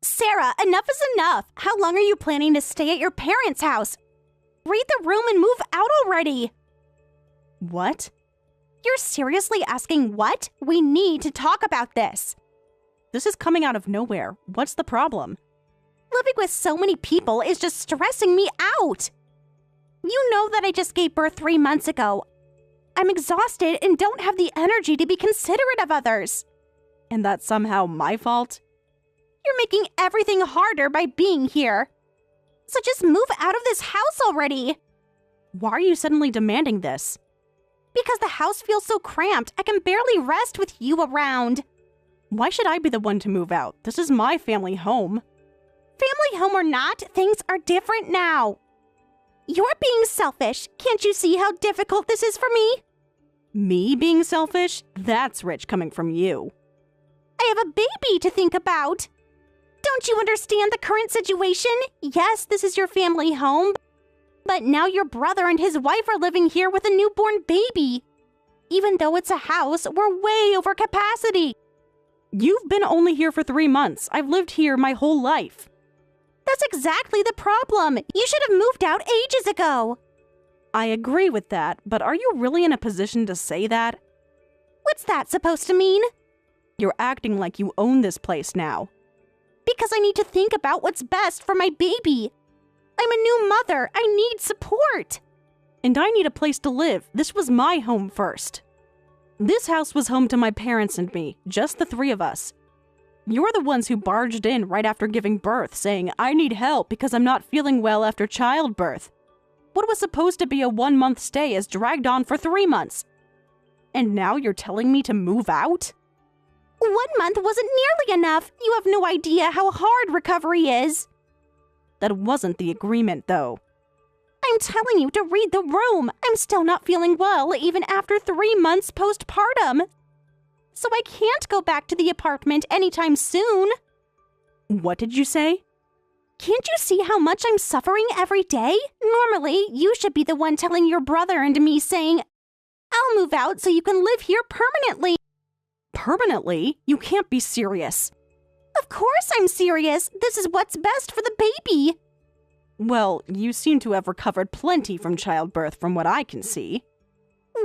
Sarah, enough is enough. How long are you planning to stay at your parents' house? Read the room and move out already. What? You're seriously asking what? We need to talk about this. This is coming out of nowhere. What's the problem? Living with so many people is just stressing me out. You know that I just gave birth 3 months ago. I'm exhausted and don't have the energy to be considerate of others. And that's somehow my fault? You're making everything harder by being here. So just move out of this house already. Why are you suddenly demanding this? Because the house feels so cramped, I can barely rest with you around. Why should I be the one to move out? This is my family home. Family home or not, things are different now. You're being selfish. Can't you see how difficult this is for me? Me being selfish? That's rich coming from you. I have a baby to think about. Don't you understand the current situation? Yes, this is your family home, but now your brother and his wife are living here with a newborn baby. Even though it's a house, we're way over capacity. You've been only here for 3 months. I've lived here my whole life. That's exactly the problem. You should have moved out ages ago. I agree with that, but are you really in a position to say that? What's that supposed to mean? You're acting like you own this place now. Because I need to think about what's best for my baby. I'm a new mother. I need support. And I need a place to live. This was my home first. This house was home to my parents and me, just the 3 of us. You're the ones who barged in right after giving birth, saying, I need help because I'm not feeling well after childbirth. What was supposed to be a 1-month stay has dragged on for 3 months. And now you're telling me to move out? 1 month wasn't nearly enough. You have no idea how hard recovery is. That wasn't the agreement, though. I'm telling you to read the room. I'm still not feeling well, even after 3 months postpartum. So I can't go back to the apartment anytime soon. What did you say? Can't you see how much I'm suffering every day? Normally, you should be the one telling your brother and me saying, I'll move out so you can live here permanently. Permanently? You can't be serious. Of course I'm serious. This is what's best for the baby. Well, you seem to have recovered plenty from childbirth from what I can see.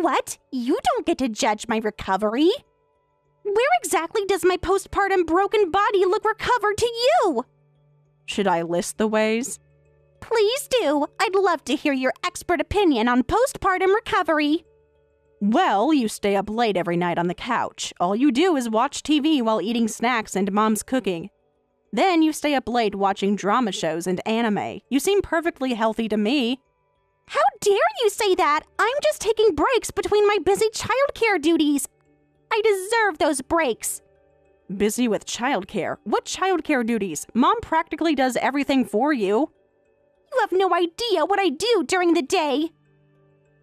What? You don't get to judge my recovery. Where exactly does my postpartum broken body look recovered to you? Should I list the ways? Please do. I'd love to hear your expert opinion on postpartum recovery. Well, you stay up late every night on the couch. All you do is watch TV while eating snacks and mom's cooking. Then you stay up late watching drama shows and anime. You seem perfectly healthy to me. How dare you say that? I'm just taking breaks between my busy childcare duties. I deserve those breaks. Busy with childcare? What childcare duties? Mom practically does everything for you. You have no idea what I do during the day.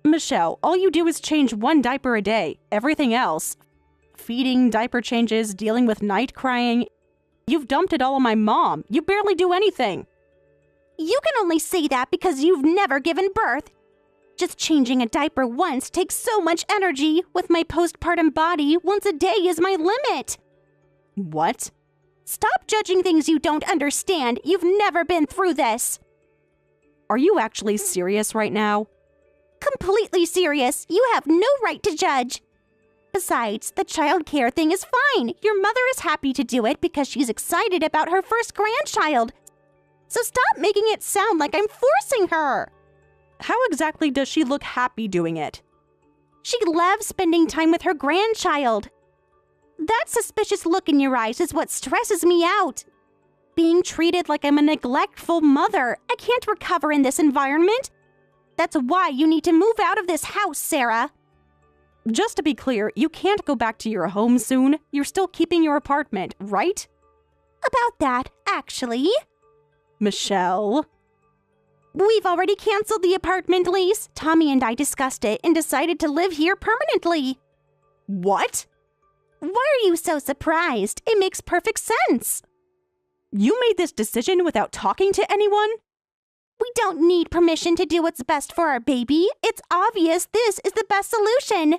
Michelle, all you do is change 1 diaper a day. Everything else, feeding, diaper changes, dealing with night crying, you've dumped it all on my mom. You barely do anything. You can only say that because you've never given birth. Just changing a diaper once takes so much energy. With my postpartum body, once a day is my limit. What? Stop judging things you don't understand. You've never been through this. Are you actually serious right now? Completely serious. You have no right to judge. Besides, the childcare thing is fine. Your mother is happy to do it because she's excited about her first grandchild. So stop making it sound like I'm forcing her. How exactly does she look happy doing it? She loves spending time with her grandchild. That suspicious look in your eyes is what stresses me out. Being treated like I'm a neglectful mother. I can't recover in this environment. That's why you need to move out of this house, Sarah. Just to be clear, you can't go back to your home soon. You're still keeping your apartment, right? About that, actually. Michelle? We've already canceled the apartment lease. Tommy and I discussed it and decided to live here permanently. What? Why are you so surprised? It makes perfect sense. You made this decision without talking to anyone? We don't need permission to do what's best for our baby. It's obvious this is the best solution.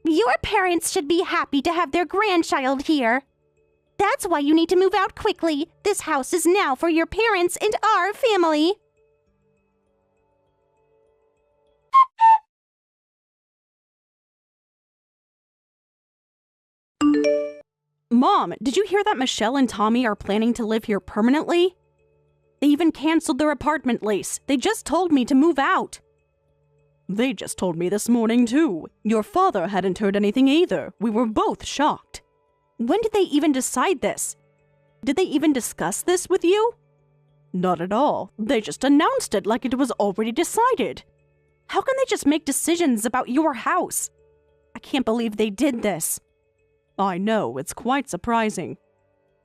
Your parents should be happy to have their grandchild here. That's why you need to move out quickly. This house is now for your parents and our family. Mom, did you hear that Michelle and Tommy are planning to live here permanently? They even canceled their apartment lease. They just told me to move out. They just told me this morning, too. Your father hadn't heard anything either. We were both shocked. When did they even decide this? Did they even discuss this with you? Not at all. They just announced it like it was already decided. How can they just make decisions about your house? I can't believe they did this. I know, it's quite surprising.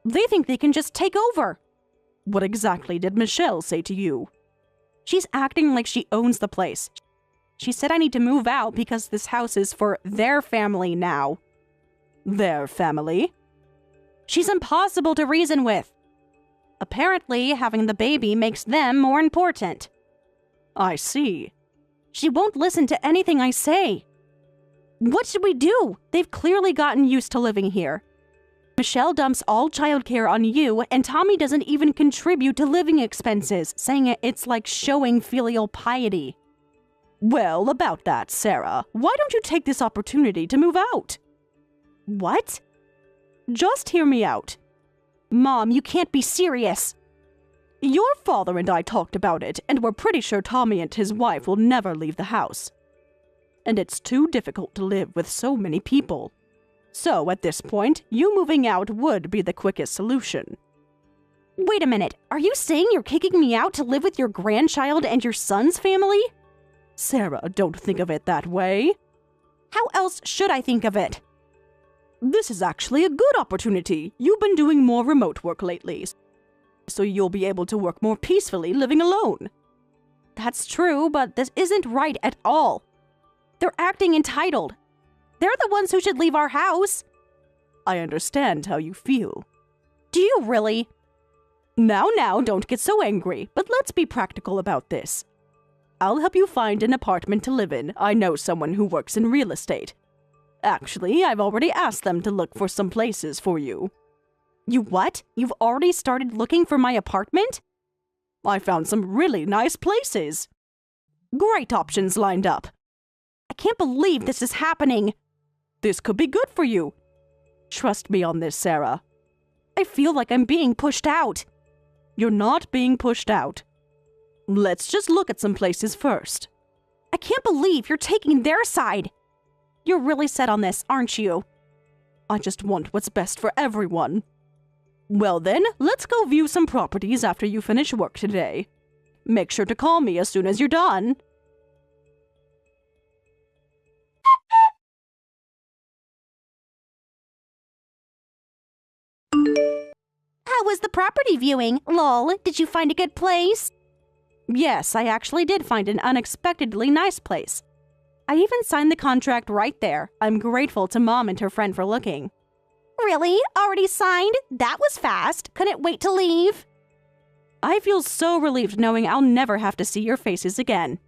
They think they can just take over. What exactly did Michelle say to you? She's acting like she owns the place. She said I need to move out because this house is for their family now. Their family? She's impossible to reason with. Apparently, having the baby makes them more important. I see. She won't listen to anything I say. What should we do? They've clearly gotten used to living here. Michelle dumps all childcare on you, and Tommy doesn't even contribute to living expenses, saying it's like showing filial piety. Well, about that, Sarah, why don't you take this opportunity to move out? What? Just hear me out. Mom, you can't be serious. Your father and I talked about it, and we're pretty sure Tommy and his wife will never leave the house. And it's too difficult to live with so many people. So, at this point, you moving out would be the quickest solution. Wait a minute, are you saying you're kicking me out to live with your grandchild and your son's family? Sarah, don't think of it that way. How else should I think of it? This is actually a good opportunity. You've been doing more remote work lately, so you'll be able to work more peacefully living alone. That's true, but this isn't right at all. They're acting entitled. They're the ones who should leave our house. I understand how you feel. Do you really? Now, don't get so angry, but let's be practical about this. I'll help you find an apartment to live in. I know someone who works in real estate. Actually, I've already asked them to look for some places for you. You what? You've already started looking for my apartment? I found some really nice places. Great options lined up. I can't believe this is happening. This could be good for you. Trust me on this, Sarah. I feel like I'm being pushed out. You're not being pushed out. Let's just look at some places first. I can't believe you're taking their side. You're really set on this, aren't you? I just want what's best for everyone. Well then, let's go view some properties after you finish work today. Make sure to call me as soon as you're done. How was the property viewing? Lol, did you find a good place? Yes, I actually did find an unexpectedly nice place. I even signed the contract right there. I'm grateful to Mom and her friend for looking. Really? Already signed? That was fast. Couldn't wait to leave. I feel so relieved knowing I'll never have to see your faces again.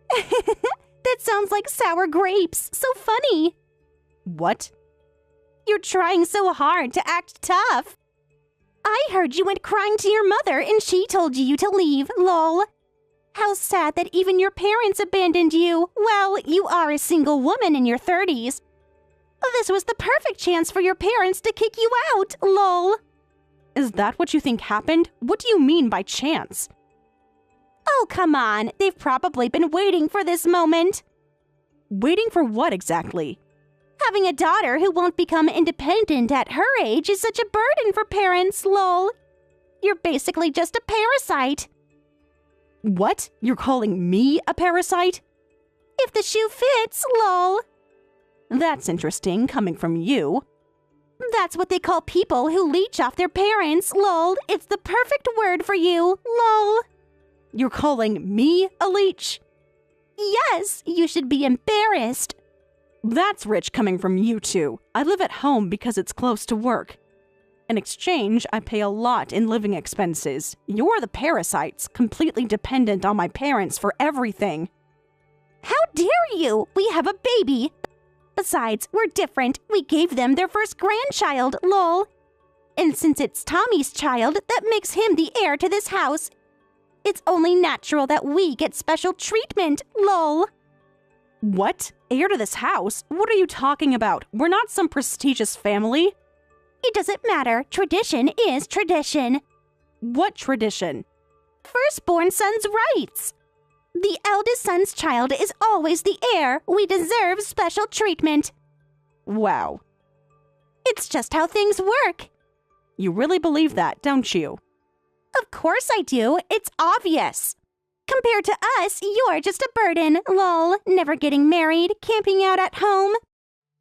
That sounds like sour grapes. So funny. What? You're trying so hard to act tough. I heard you went crying to your mother and she told you to leave, lol. How sad that even your parents abandoned you. Well, you are a single woman in your 30s. This was the perfect chance for your parents to kick you out, lol. Is that what you think happened? What do you mean by chance? Oh, come on. They've probably been waiting for this moment. Waiting for what exactly? Having a daughter who won't become independent at her age is such a burden for parents, lol. You're basically just a parasite. What? You're calling me a parasite? If the shoe fits, lol. That's interesting, coming from you. That's what they call people who leech off their parents, lol. It's the perfect word for you, lol. You're calling me a leech? Yes, you should be embarrassed. That's rich coming from you two. I live at home because it's close to work. In exchange, I pay a lot in living expenses. You're the parasites, completely dependent on my parents for everything. How dare you? We have a baby. Besides, we're different. We gave them their first grandchild, lol. And since it's Tommy's child, that makes him the heir to this house. It's only natural that we get special treatment, lol. What? Heir to this house? What are you talking about? We're not some prestigious family. It doesn't matter. Tradition is tradition. What tradition? Firstborn son's rights. The eldest son's child is always the heir. We deserve special treatment. Wow. It's just how things work. You really believe that, don't you? Of course I do. It's obvious. Compared to us, you're just a burden, lol. Never getting married, camping out at home.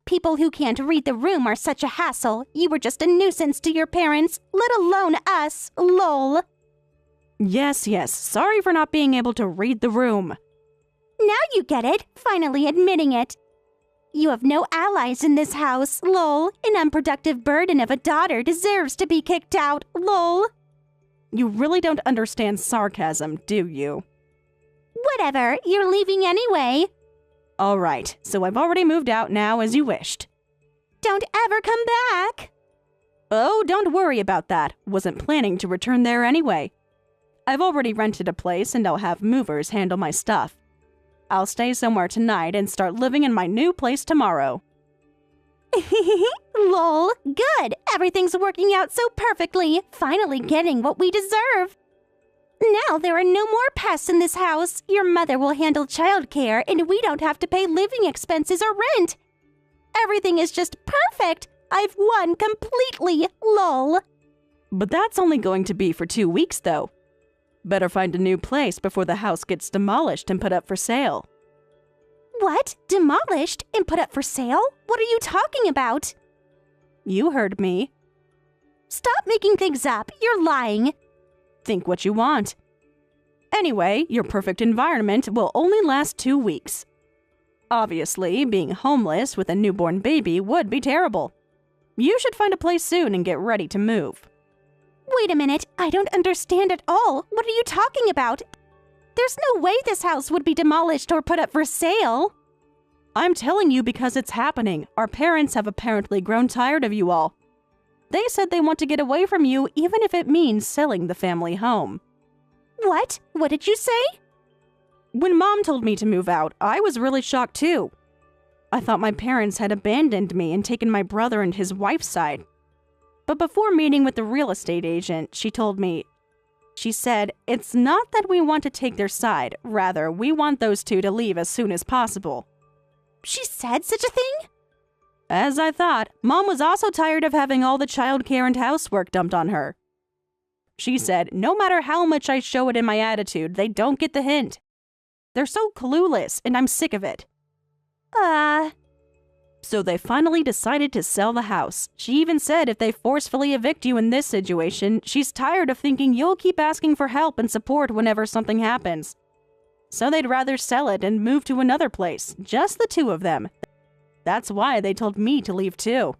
People who can't read the room are such a hassle. You were just a nuisance to your parents, let alone us, lol. Yes. Sorry for not being able to read the room. Now you get it, finally admitting it. You have no allies in this house, lol. An unproductive burden of a daughter deserves to be kicked out, lol. You really don't understand sarcasm, do you? Whatever, you're leaving anyway. All right, so I've already moved out now as you wished. Don't ever come back. Oh, don't worry about that. Wasn't planning to return there anyway. I've already rented a place and I'll have movers handle my stuff. I'll stay somewhere tonight and start living in my new place tomorrow. Lol, good. Everything's working out so perfectly. Finally getting what we deserve. Now there are no more pests in this house. Your mother will handle childcare and we don't have to pay living expenses or rent. Everything is just perfect. I've won completely, lol. But that's only going to be for 2 weeks, though. Better find a new place before the house gets demolished and put up for sale. What? Demolished and put up for sale? What are you talking about? You heard me. Stop making things up. You're lying. Think what you want. Anyway, your perfect environment will only last 2 weeks. Obviously, being homeless with a newborn baby would be terrible. You should find a place soon and get ready to move. Wait a minute. I don't understand at all. What are you talking about? There's no way this house would be demolished or put up for sale. I'm telling you because it's happening. Our parents have apparently grown tired of you all. They said they want to get away from you even if it means selling the family home. What? What did you say? When Mom told me to move out, I was really shocked too. I thought my parents had abandoned me and taken my brother and his wife's side. But before meeting with the real estate agent, she said, it's not that we want to take their side, rather, we want those two to leave as soon as possible. She said such a thing? As I thought, Mom was also tired of having all the childcare and housework dumped on her. She said, no matter how much I show it in my attitude, they don't get the hint. They're so clueless, and I'm sick of it. So they finally decided to sell the house. She even said if they forcefully evict you in this situation, she's tired of thinking you'll keep asking for help and support whenever something happens. So they'd rather sell it and move to another place, just the two of them. That's why they told me to leave too.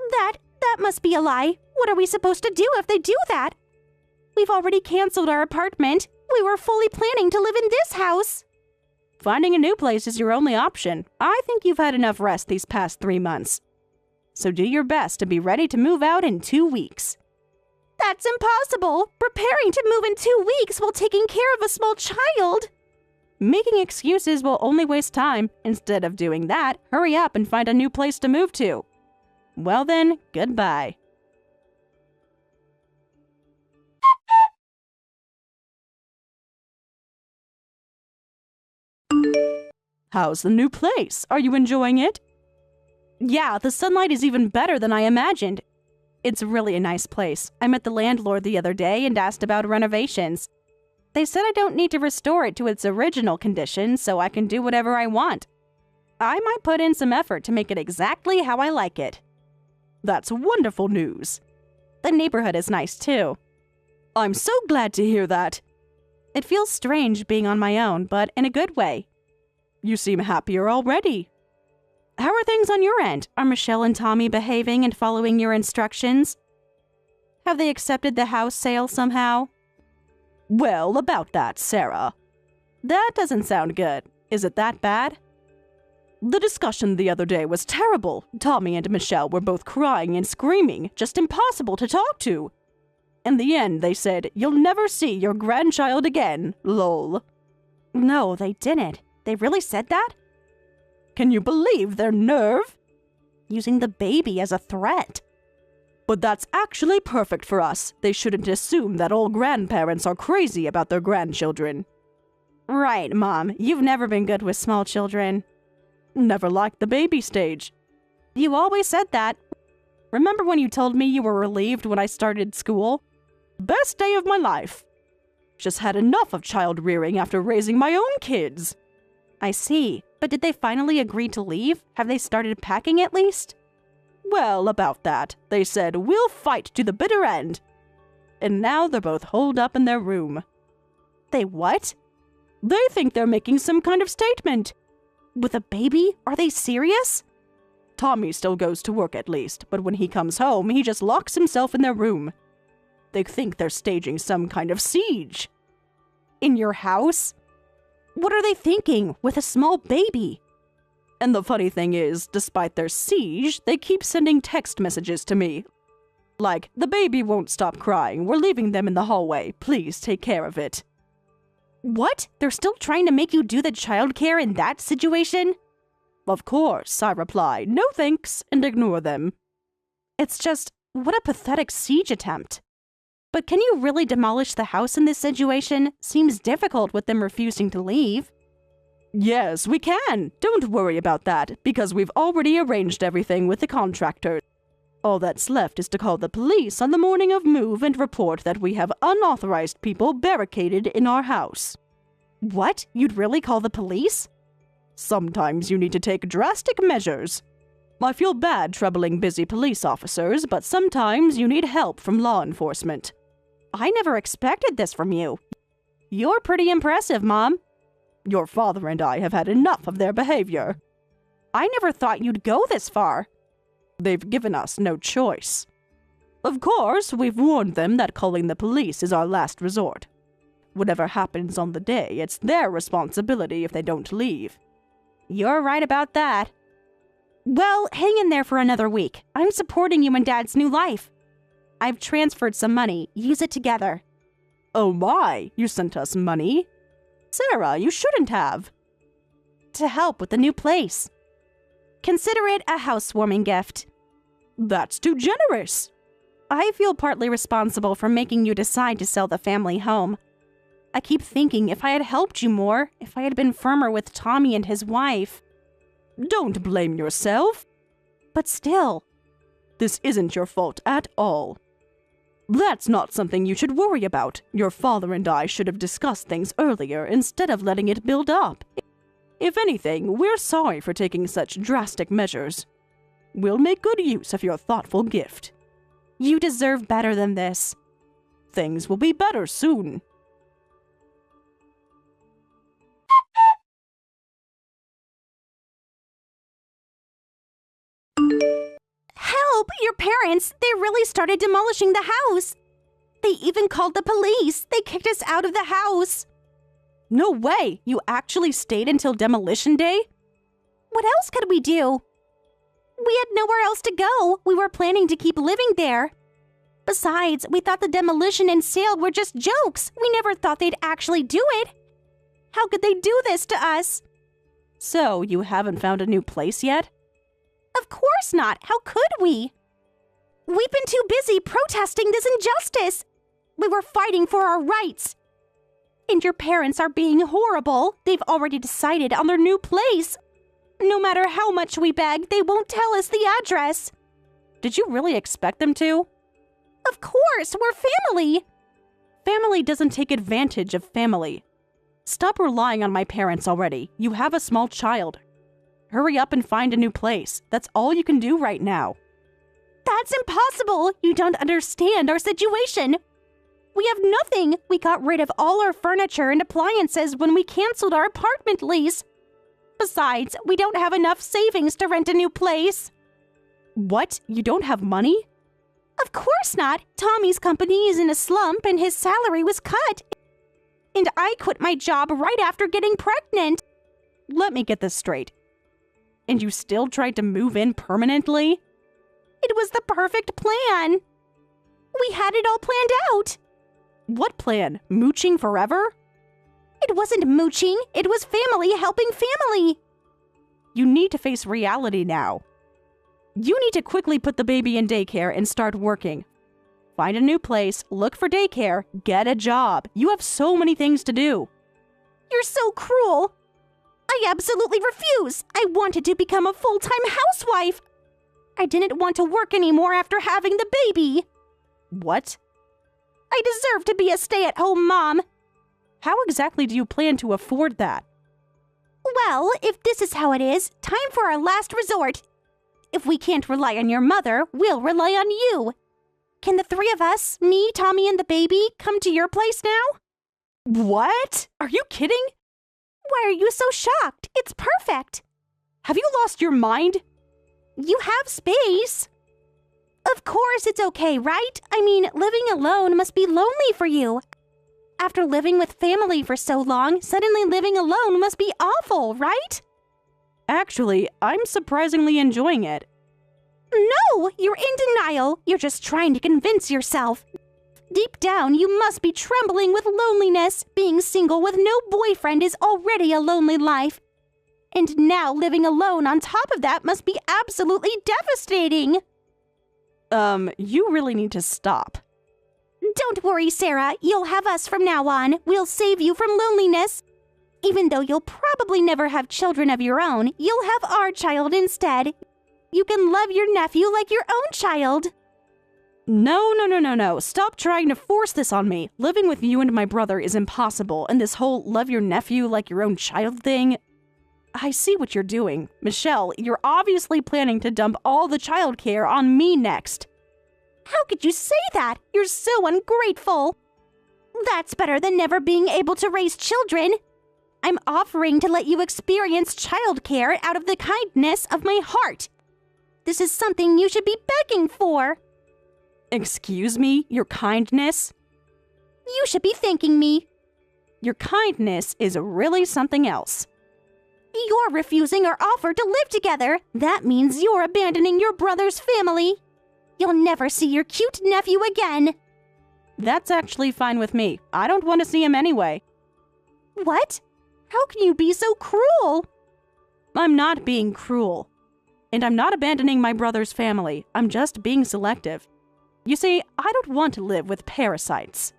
That must be a lie. What are we supposed to do if they do that? We've already canceled our apartment. We were fully planning to live in this house. Finding a new place is your only option. I think you've had enough rest these past 3 months. So do your best to be ready to move out in 2 weeks. That's impossible. Preparing to move in 2 weeks while taking care of a small child. Making excuses will only waste time. Instead of doing that, hurry up and find a new place to move to. Well then, goodbye. How's the new place? Are you enjoying it? Yeah, the sunlight is even better than I imagined. It's really a nice place. I met the landlord the other day and asked about renovations. They said I don't need to restore it to its original condition, so I can do whatever I want. I might put in some effort to make it exactly how I like it. That's wonderful news. The neighborhood is nice too. I'm so glad to hear that. It feels strange being on my own, but in a good way. You seem happier already. How are things on your end? Are Michelle and Tommy behaving and following your instructions? Have they accepted the house sale somehow? Well, about that, Sarah. That doesn't sound good. Is it that bad? The discussion the other day was terrible. Tommy and Michelle were both crying and screaming, just impossible to talk to. In the end, they said, "You'll never see your grandchild again, lol." No, they didn't. They really said that? Can you believe their nerve? Using the baby as a threat. But that's actually perfect for us. They shouldn't assume that all grandparents are crazy about their grandchildren. Right, Mom. You've never been good with small children. Never liked the baby stage. You always said that. Remember when you told me you were relieved when I started school? Best day of my life. Just had enough of child rearing after raising my own kids. I see. But did they finally agree to leave? Have they started packing at least? Well, about that. They said, "We'll fight to the bitter end." And now they're both holed up in their room. They what? They think they're making some kind of statement. With a baby? Are they serious? Tommy still goes to work at least, but when he comes home, he just locks himself in their room. They think they're staging some kind of siege. In your house? What are they thinking with a small baby? And the funny thing is, despite their siege, they keep sending text messages to me. Like, "The baby won't stop crying. We're leaving them in the hallway. Please take care of it." What? They're still trying to make you do the childcare in that situation? Of course, I reply, "No thanks," and ignore them. It's just, what a pathetic siege attempt. But can you really demolish the house in this situation? Seems difficult with them refusing to leave. Yes, we can. Don't worry about that, because we've already arranged everything with the contractor. All that's left is to call the police on the morning of move and report that we have unauthorized people barricaded in our house. What? You'd really call the police? Sometimes you need to take drastic measures. I feel bad troubling busy police officers, but sometimes you need help from law enforcement. I never expected this from you. You're pretty impressive, Mom. Your father and I have had enough of their behavior. I never thought you'd go this far. They've given us no choice. Of course, we've warned them that calling the police is our last resort. Whatever happens on the day, it's their responsibility if they don't leave. You're right about that. Well, hang in there for another week. I'm supporting you in Dad's new life. I've transferred some money. Use it together. Oh my, you sent us money? Sarah, you shouldn't have. To help with the new place. Consider it a housewarming gift. That's too generous. I feel partly responsible for making you decide to sell the family home. I keep thinking if I had helped you more, if I had been firmer with Tommy and his wife. Don't blame yourself. But still. This isn't your fault at all. That's not something you should worry about. Your father and I should have discussed things earlier instead of letting it build up. If anything, we're sorry for taking such drastic measures. We'll make good use of your thoughtful gift. You deserve better than this. Things will be better soon. Help! Your parents! They really started demolishing the house! They even called the police! They kicked us out of the house! No way! You actually stayed until demolition day? What else could we do? We had nowhere else to go. We were planning to keep living there. Besides, we thought the demolition and sale were just jokes. We never thought they'd actually do it. How could they do this to us? So, you haven't found a new place yet? Of course not. How could we? We've been too busy protesting this injustice. We were fighting for our rights. And your parents are being horrible. They've already decided on their new place. No matter how much we beg, they won't tell us the address. Did you really expect them to? Of course, we're family. Family doesn't take advantage of family. Stop relying on my parents already. You have a small child. Hurry up and find a new place. That's all you can do right now. That's impossible. You don't understand our situation. We have nothing. We got rid of all our furniture and appliances when we canceled our apartment lease. Besides, we don't have enough savings to rent a new place. What? You don't have money? Of course not. Tommy's company is in a slump and his salary was cut. And I quit my job right after getting pregnant. Let me get this straight. And you still tried to move in permanently? It was the perfect plan. We had it all planned out. What plan? Mooching forever? It wasn't mooching. It was family helping family. You need to face reality now. You need to quickly put the baby in daycare and start working. Find a new place, look for daycare, get a job. You have so many things to do. You're so cruel. I absolutely refuse. I wanted to become a full-time housewife. I didn't want to work anymore after having the baby. What? I deserve to be a stay-at-home mom. How exactly do you plan to afford that? Well, if this is how it is, time for our last resort. If we can't rely on your mother, we'll rely on you. Can the three of us, me, Tommy, and the baby, come to your place now? What? Are you kidding? Why are you so shocked? It's perfect. Have you lost your mind? You have space. Of course it's okay, right? I mean, living alone must be lonely for you. After living with family for so long, suddenly living alone must be awful, right? Actually, I'm surprisingly enjoying it. No, you're in denial. You're just trying to convince yourself. Deep down, you must be trembling with loneliness. Being single with no boyfriend is already a lonely life. And now living alone on top of that must be absolutely devastating. You really need to stop. Don't worry, Sarah. You'll have us from now on. We'll save you from loneliness. Even though you'll probably never have children of your own, you'll have our child instead. You can love your nephew like your own child. No. Stop trying to force this on me. Living with you and my brother is impossible, and this whole love your nephew like your own child thing... I see what you're doing. Michelle, you're obviously planning to dump all the childcare on me next. How could you say that? You're so ungrateful. That's better than never being able to raise children. I'm offering to let you experience childcare out of the kindness of my heart. This is something you should be begging for. Excuse me? Your kindness? You should be thanking me. Your kindness is really something else. You're refusing our offer to live together. That means you're abandoning your brother's family. You'll never see your cute nephew again. That's actually fine with me. I don't want to see him anyway. What? How can you be so cruel? I'm not being cruel. And I'm not abandoning my brother's family. I'm just being selective. You see, I don't want to live with parasites.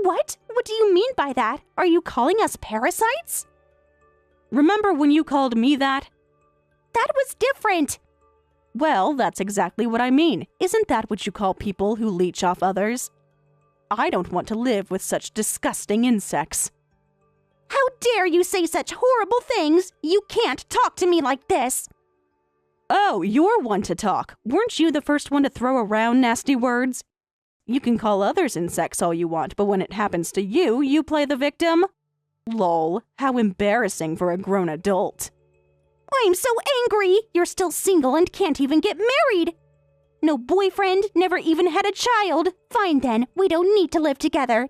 What? What do you mean by that? Are you calling us parasites? Remember when you called me that? That was different. Well, that's exactly what I mean. Isn't that what you call people who leech off others? I don't want to live with such disgusting insects. How dare you say such horrible things? You can't talk to me like this. Oh, you're one to talk. Weren't you the first one to throw around nasty words? You can call others insects all you want, but when it happens to you, you play the victim? Lol, how embarrassing for a grown adult. I'm so angry. You're still single and can't even get married. No boyfriend, never even had a child. Fine then, we don't need to live together.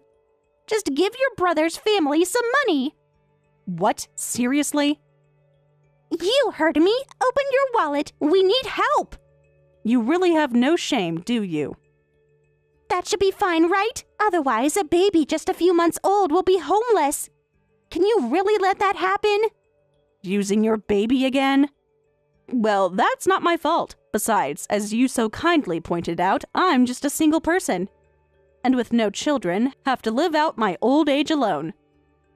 Just give your brother's family some money. What? Seriously? You heard me. Open your wallet. We need help. You really have no shame, do you? That should be fine, right? Otherwise, a baby just a few months old will be homeless. Can you really let that happen? Using your baby again? Well, that's not my fault. Besides, as you so kindly pointed out, I'm just a single person. And with no children, have to live out my old age alone.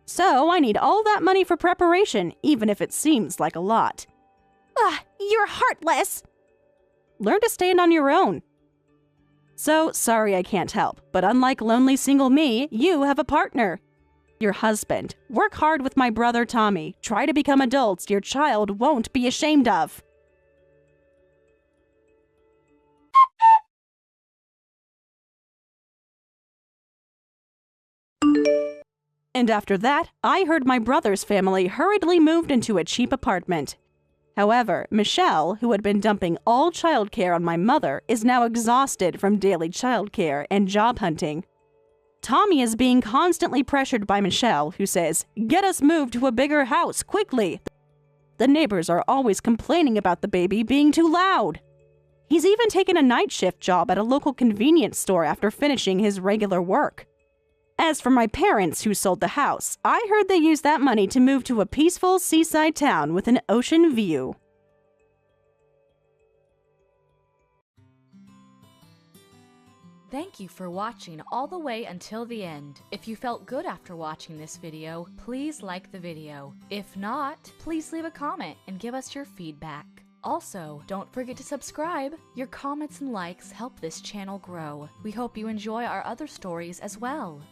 So I need all that money for preparation, even if it seems like a lot. You're heartless. Learn to stand on your own. So, sorry I can't help, but unlike lonely single me, you have a partner. Your husband. Work hard with my brother Tommy. Try to become adults your child won't be ashamed of. And after that, I heard my brother's family hurriedly moved into a cheap apartment. However, Michelle, who had been dumping all childcare on my mother, is now exhausted from daily childcare and job hunting. Tommy is being constantly pressured by Michelle, who says, "Get us moved to a bigger house, quickly." The neighbors are always complaining about the baby being too loud. He's even taken a night shift job at a local convenience store after finishing his regular work. As for my parents who sold the house, I heard they used that money to move to a peaceful seaside town with an ocean view. Thank you for watching all the way until the end. If you felt good after watching this video, please like the video. If not, please leave a comment and give us your feedback. Also, don't forget to subscribe. Your comments and likes help this channel grow. We hope you enjoy our other stories as well.